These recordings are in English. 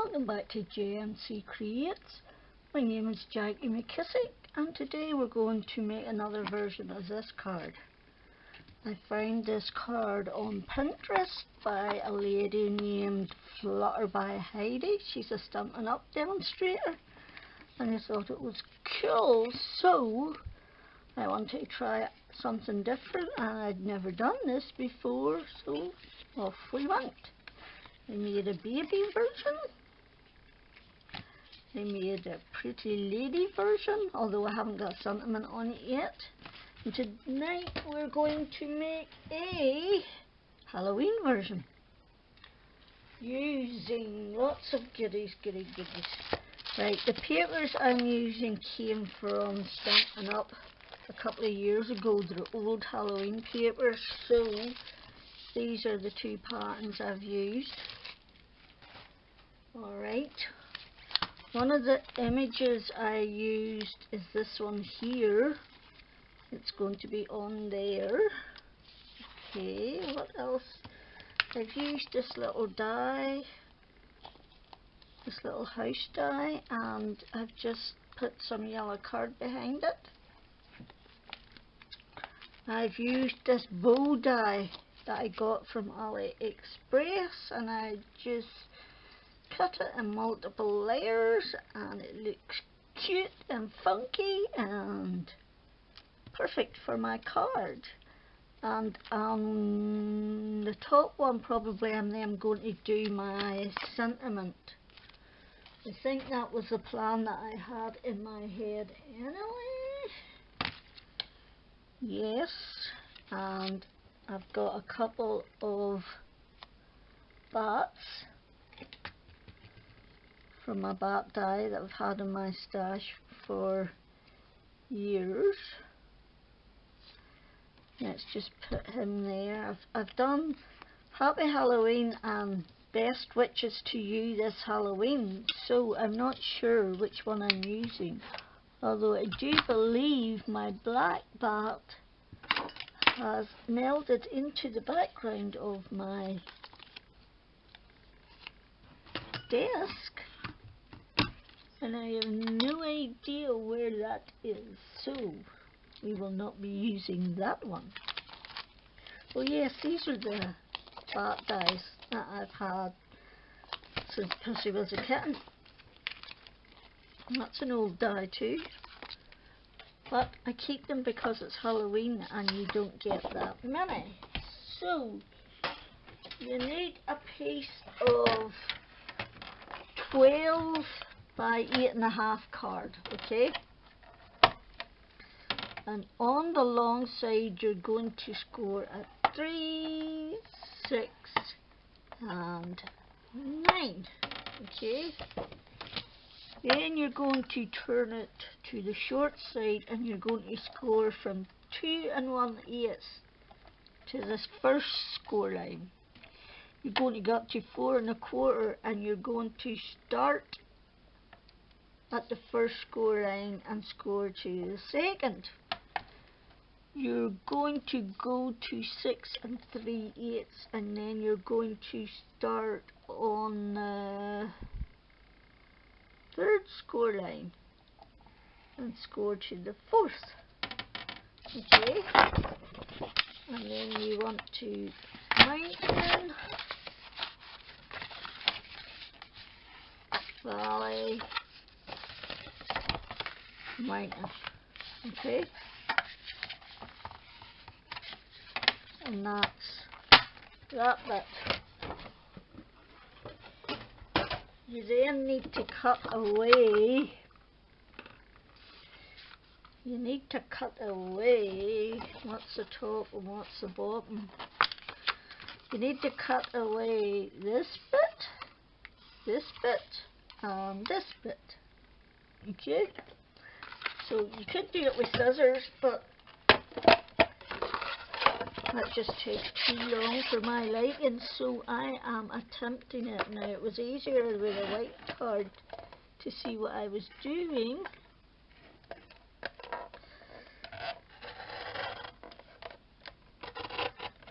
Welcome back to JMC Creates. My name is Jackie McKissick, and today we're going to make another version of this card. I found this card on Pinterest by a lady named Flutter by Heidi. She's a Stampin' Up demonstrator, and I thought it was cool, so I wanted to try something different, and I'd never done this before, so off we went. I made a baby version. I made a pretty lady version, although I haven't got sentiment on it yet. And tonight we're going to make a Halloween version using lots of goodies. Right, the papers I'm using came from Stampin' Up a couple of years ago. They're old Halloween papers, so these are the two patterns I've used. Alright, one of the images I used is this one here. It's going to be on there. Okay, what else? I've used this little die, this little house die, and I've just put some yellow card behind it. I've used this bow die that I got from AliExpress, and I just cut it in multiple layers, and it looks cute and funky and perfect for my card. And on the top one probably I'm going to do my sentiment. I think that was the plan that I had in my head anyway. Yes, and I've got a couple of bats from my bat die that I've had in my stash for years. Let's just put him there. I've done Happy Halloween and Best Witches to You this Halloween, so I'm not sure which one I'm using. Although I do believe my black bat has melded into the background of my desk, and I have no idea where that is, so we will not be using that one. Oh yes, these are the bat dies that I've had since Pussy was a kitten. That's an old die too, but I keep them because it's Halloween and you don't get that many. So you need a piece of 12 by 8.5 card, okay? And on the long side you're going to score a 3, 6 and 9, okay? Then you're going to turn it to the short side and you're going to score from 2 1/8 to this first score line. You're going to go up to 4 1/4 and you're going to start at the first score line and score to the second. You're going to go to 6 3/8 and then you're going to start on the third score line and score to the fourth. Okay, and then you want to mountain, valley, mountain. Okay, and that's that bit. You then need to cut away. You need to cut away what's the top and what's the bottom. You need to cut away this bit, and this bit. Okay? So you could do it with scissors, but that just takes too long for my liking, so I am attempting it now. It was easier with a white card to see what I was doing.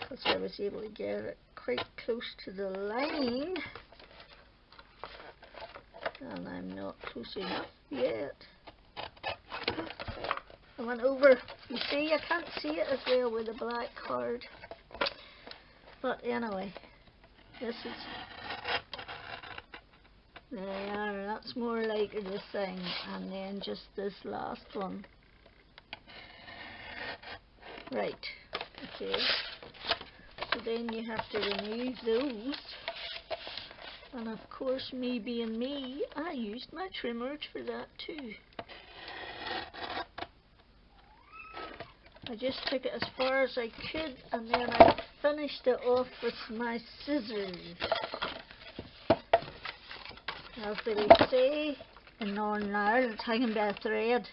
Because I was able to get it quite close to the line. and I'm not close enough yet. I went over. You see, I can't see it as well with the black card. But anyway, this is... There you are, that's more like the thing. And then just this last one. Right, okay. So then you have to remove those. And of course, me being me, I used my trimmers for that too. I just took it as far as I could, and then I finished it off with my scissors. As they would say in Northern Ireland, it's hanging by a thread.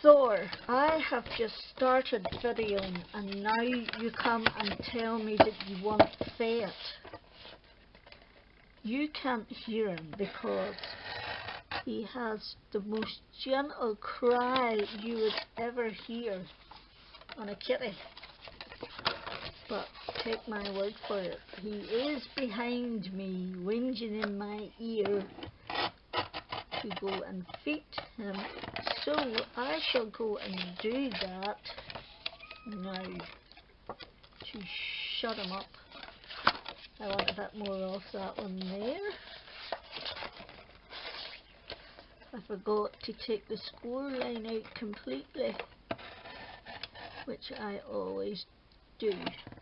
Thor, I have just started videoing, and now you come and tell me that you want Sept. You can't hear him because he has the most gentle cry you would ever hear on a kitty. But take my word for it, he is behind me, whinging in my ear to go and feed him. So I shall go and do that now to shut him up. I want a bit more of that one there. I forgot to take the score line out completely, which I always do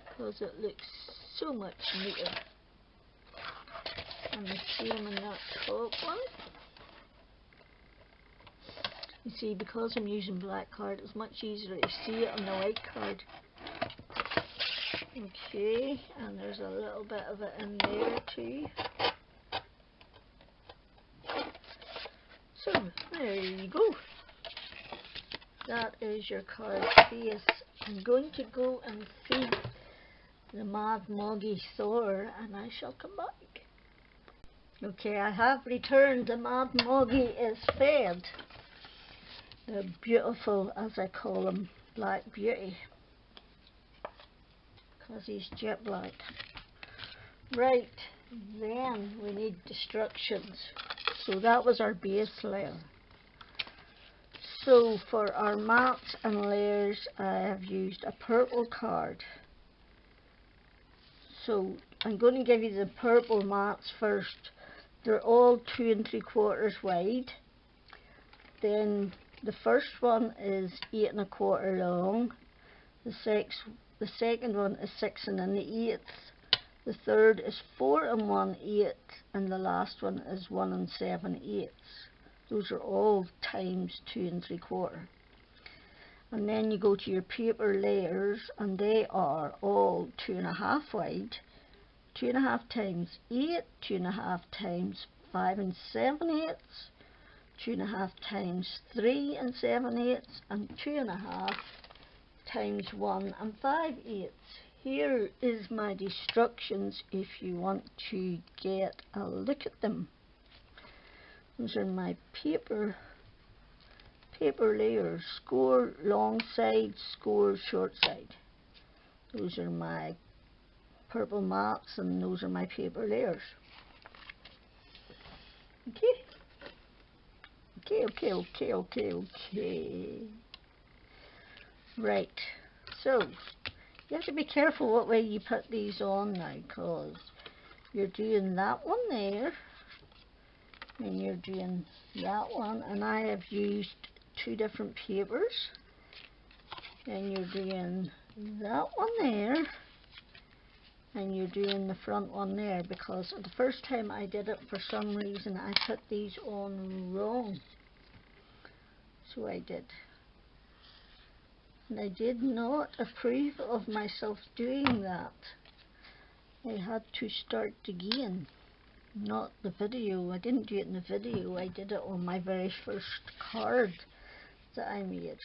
because it looks so much neater. And the same in that top one. You see, because I'm using black card, it's much easier to see it on the white card. Okay, and there's a little bit of it in there too. So, there you go. That is your card base. I'm going to go and feed the Mad Moggy Thor, and I shall come back. Okay, I have returned. The Mad Moggy is fed. The beautiful, as I call him, Black Beauty, because he's jet black. Right, then we need destructions. So that was our base layer. So for our mats and layers, I have used a purple card. So I'm going to give you the purple mats first. They're all 2 3/4 wide. Then the first one is 8 1/4 long. The second one is 6 1/8. The third is 4 1/8, and the last one is 1 7/8. Those are all times 2 3/4. And then you go to your paper layers, and they are all 2 1/2 wide, 2 1/2 times 8, 2 1/2 times 5 7/8, 2 1/2 times 3 7/8, and 2 1/2 times 1 5/8. Here is my destructions if you want to get a look at them. Those are my paper layers. Score long side, score short side. Those are my purple mats, and those are my paper layers. Okay. Right, so you have to be careful what way you put these on now, because you're doing that one there, and you're doing that one, and I have used 2 different papers, and you're doing that one there, and you're doing the front one there, because the first time I did it, for some reason I put these on wrong. So I did. And I did not approve of myself doing that. I had to start again. Not the video. I didn't do it in the video. I did it on my very first card that I made.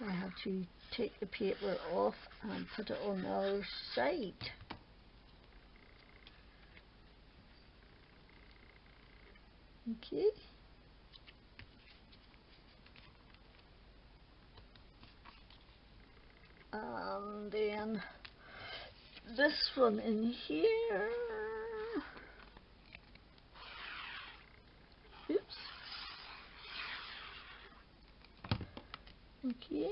I had to take the paper off and put it on the other side. Okay. And then this one in here. Okay.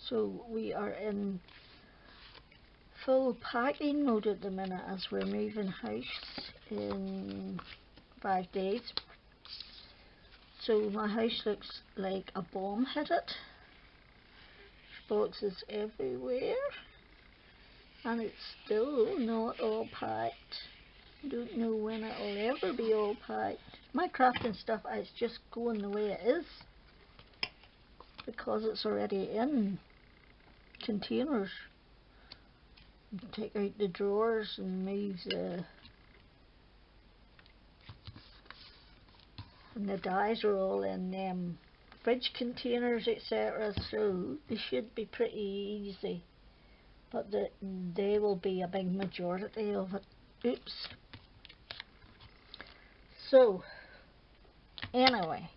So we are in full packing mode at the minute as we're moving house in 5 days. So my house looks like a bomb hit it. Boxes everywhere. And it's still not all packed. Don't know when it'll ever be all packed. My crafting stuff is just going the way it is because it's already in containers. Take out the drawers and move and the dyes are all in fridge containers, etc. So they should be pretty easy, but they will be a big majority of it. Oops. So anyway,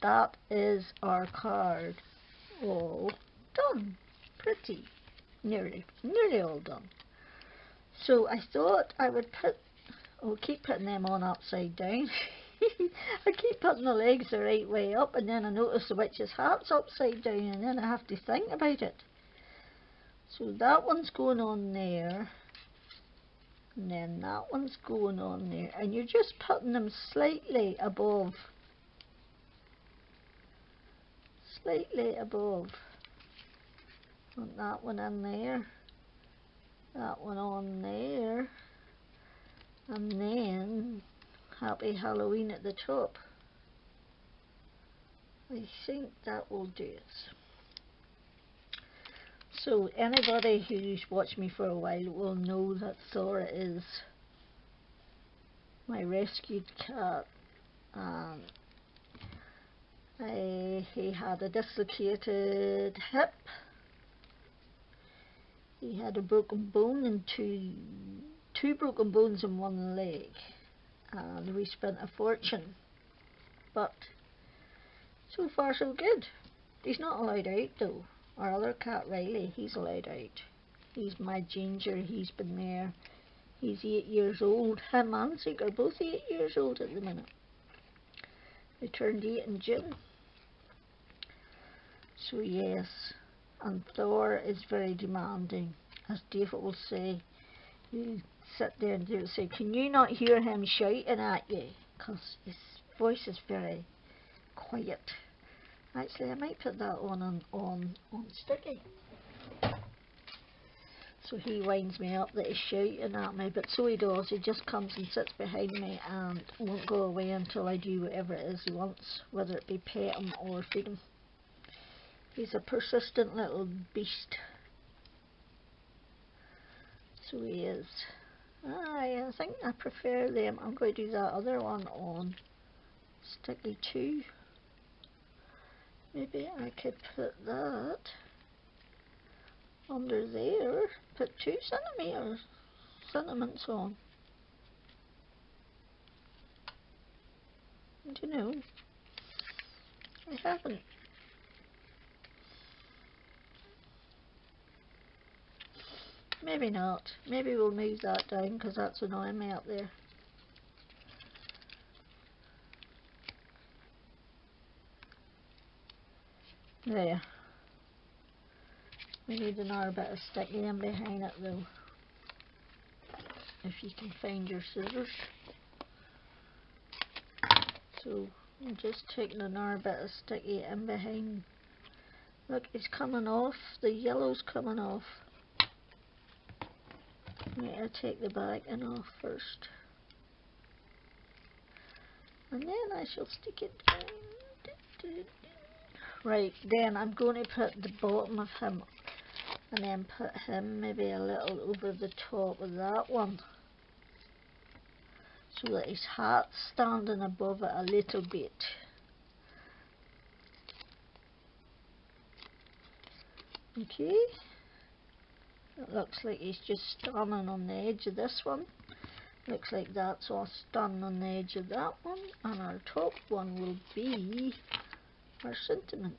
that is our card all done. Pretty nearly all done. So I thought I would keep putting them on upside down. I keep putting the legs the right way up, and then I notice the witch's hat's upside down, and then I have to think about it. So that one's going on there, and then that one's going on there, and you're just putting them slightly above. Slightly above. Put that one in there, that one on there, and then Happy Halloween at the top. I think that will do it. So anybody who's watched me for a while will know that Thor is my rescued cat. He had a dislocated hip. He had a broken bone and two broken bones in one leg. And we spent a fortune. But so far so good. He's not allowed out though. Our other cat Riley, he's allowed out. He's my ginger, he's been there. He's 8 years old. Him and Zeke are both 8 years old at the minute. They turned 8 in June. So yes, and Thor is very demanding. As David will say, you sit there and David will say, can you not hear him shouting at you? Because his voice is very quiet. Actually, I might put that on sticky. So he winds me up that he's shouting at me, but so he does. He just comes and sits behind me and won't go away until I do whatever it is he wants, whether it be pet him or feed him. He's a persistent little beast. So he is. I think I prefer them. I'm going to do that other one on sticky too. Maybe I could put that under there, put 2 sentiments on. I don't know. I haven't. Maybe not. Maybe we'll move that down because that's annoying me up there. There. We need another bit of sticky in behind it though. If you can find your scissors. So I'm just taking another bit of sticky in behind. Look, it's coming off. The yellow's coming off. Right, I'll take the backing off first. And then I shall stick it down. Right, then I'm going to put the bottom of him and then put him maybe a little over the top of that one, so that his hat's standing above it a little bit. Okay, it looks like he's just standing on the edge of this one. Looks like that's all standing on the edge of that one, and our top one will be our sentiment.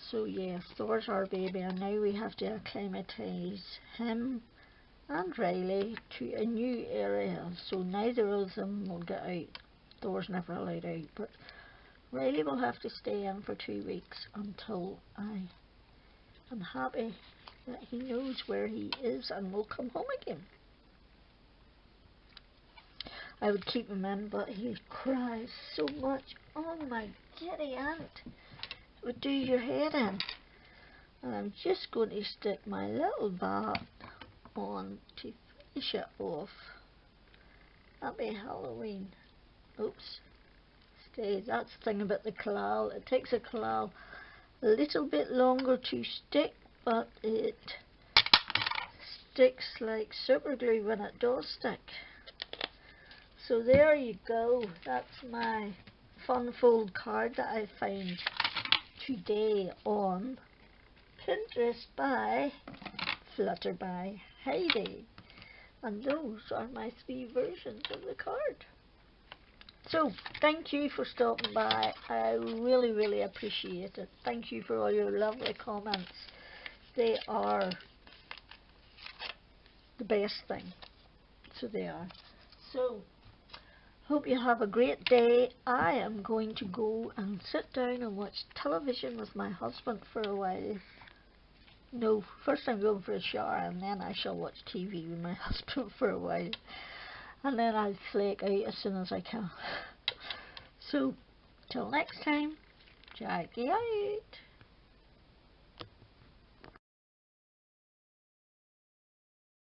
So yeah, Thor's our baby, and now we have to acclimatise him and Riley to a new area, so neither of them will get out. Thor's never allowed out, but Riley will have to stay in for 2 weeks until I am happy that he knows where he is and will come home again. I would keep him in, but he cries so much. Oh my giddy aunt, it would do your head in. And I'm just going to stick my little bat on to finish it off. Happy Halloween. Oops. Stay. That's the thing about the collal. It takes a collal a little bit longer to stick, but it sticks like super glue when it does stick. So there you go. That's my fun fold card that I found today on Pinterest by Flutter by Heidi. And those are my 3 versions of the card. So, thank you for stopping by. I really, really appreciate it. Thank you for all your lovely comments. They are the best thing. So they are. So, hope you have a great day. I am going to go and sit down and watch television with my husband for a while. No, first I'm going for a shower and then I shall watch TV with my husband for a while. And then I'll flake out as soon as I can. So, till next time, Jackie out.